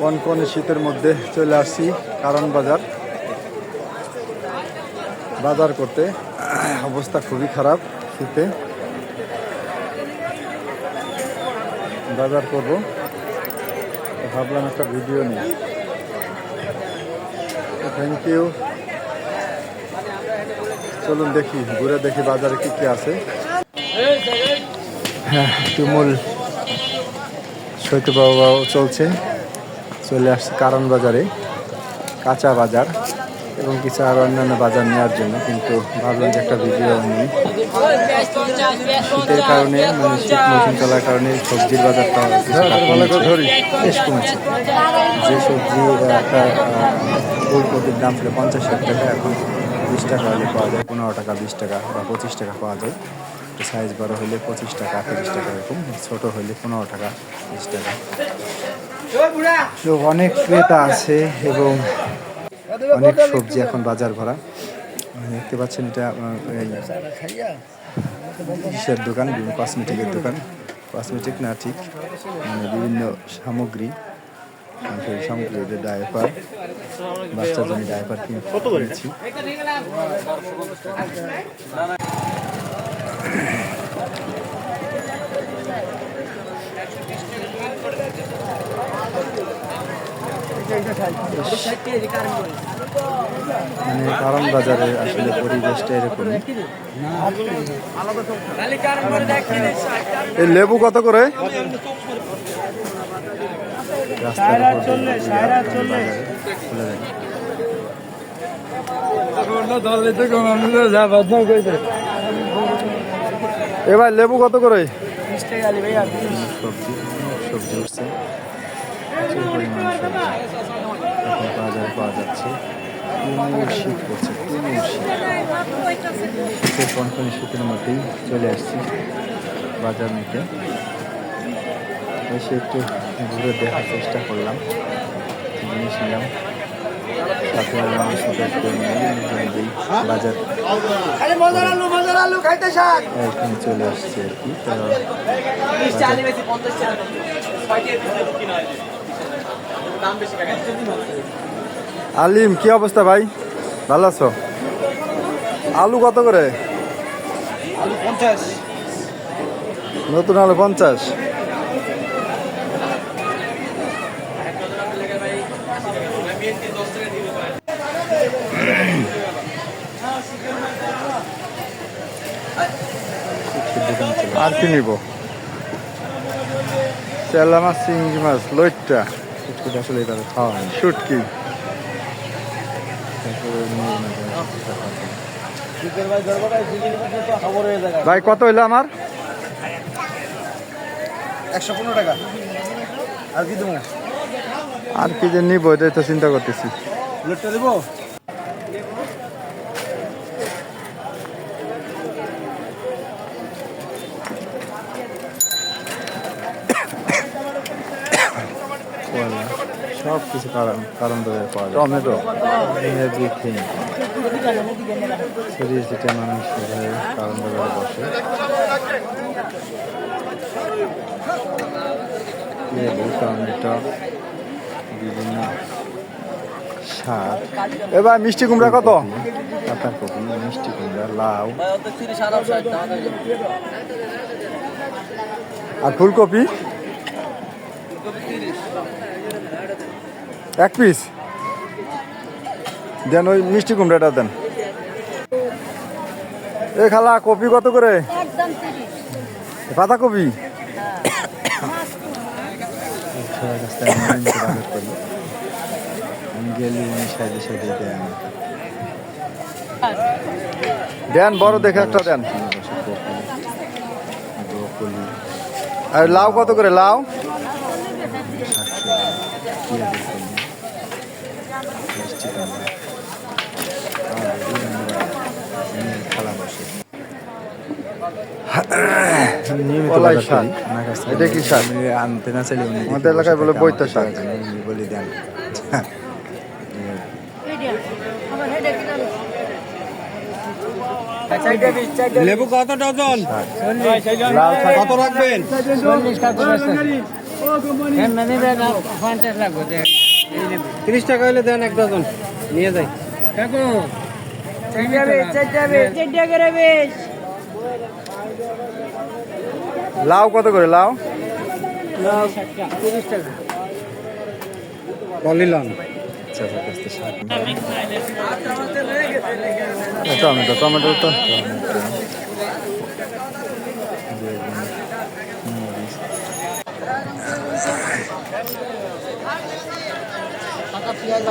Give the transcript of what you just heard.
কনকনে শীতের মধ্যে চলে আসছি কারণ বাজার করতে। অবস্থা খুবই খারাপ, শীতে বাজার করব, ভাবলাম একটা ভিডিও নিই। Thank you. চলুন দেখি, ঘুরে দেখি বাজারে কি কি আছে। হ্যাঁ, তুমুল শৈত্যপ্রবাহ চলছে। চলে আসছে কারণ বাজারে, কাঁচা বাজার এবং কিছু আরো অন্যান্য বাজার নেওয়ার জন্য, কিন্তু ভাবলাম যে একটা ভিডিও নিই। শীতের কারণে মানে শীত মৌসুম চলার কারণে সবজির বাজারটা বেশ কমেছে। যে সবজি একটা ফুলকপির দাম ছিল 50-60 টাকা, এখন 20 টাকা হলে পাওয়া যায়, 15 টাকা, 20 টাকা বা 25 টাকা পাওয়া যায়। সাইজ বড় হলে 25 টাকা, 30 টাকা এরকম, ছোটো হলে 15 টাকা, 20 টাকা। তো অনেক ক্রেতা আছে এবং অনেক সবজি এখন বাজার ভরা। দেখতে পাচ্ছেন এটা ইসের দোকান, কসমেটিকের দোকান। কসমেটিক না, ঠিক মানে বিভিন্ন সামগ্রী, ডায়পার, বাচ্চার জন্য ডায়পার কিনেছি। মানে কারণ বাজারে আসলে পরিবেশটা এরকম। এই লেবু কত করে? রাস্তার এবার লেবু কত করে? সবজি উঠছে, প্রচুর পরিমাণ সবজি এখন বাজারে পাওয়া যাচ্ছে। শীত করছে, শীতের কনকনে শীতের মধ্যেই চলে আসছি বাজার নিতে। এসে একটু ঘুরে দেখার চেষ্টা করলাম, জিনিস নিলাম, সাথে বাজার এখানে চলে আসছে আর কি। আলিম, কি অবস্থা ভাই? ভালো আছো? আলু কত করে? আলু 50। নতুন আলু 50। আর কি নিব? চেলা মাছ, চিংড়ি মাছ, লইট্টা, শুটকি আসলে এভাবে খাওয়া হয়, শুটকি। ভাই কত হইলো আমার? 115 টাকা। আর কি দেবো? আর কি যে নিবো এটাই তো চিন্তা করতেছি। লটটা দেবো? সব কিছু কারণ পাওয়া যায়। Tomato, everything. সিরিজ যেটা মানুষ কারণ বসে। লেবু, টমেটো, বিভিন্ন শাক। এবার মিষ্টি কুমড়া কত? পাতাকপি, মিষ্টি কুমড়া, লাউ আর ফুলকপি 1 পিস দেন। ওই মিষ্টি কুমড়াটা দেন। এ খালা, কপি কত করে? পাতাকপি দেন, বড় দেখে একটা দেন। আর লাউ কত করে? লাউ এটা কি শাক? আনতে না চাইলে আমাদের এলাকায় বলে বৈতা শাক বলে দেন। লেবু কত ডজন? কত রাখবেন? তিরিশ টাকা হলে দেন এক ডজন নিয়ে যাই। লাউ কত করে লাউ? বলিলাম আচ্ছা টমেটো টমেটো তো পেঁয়াজ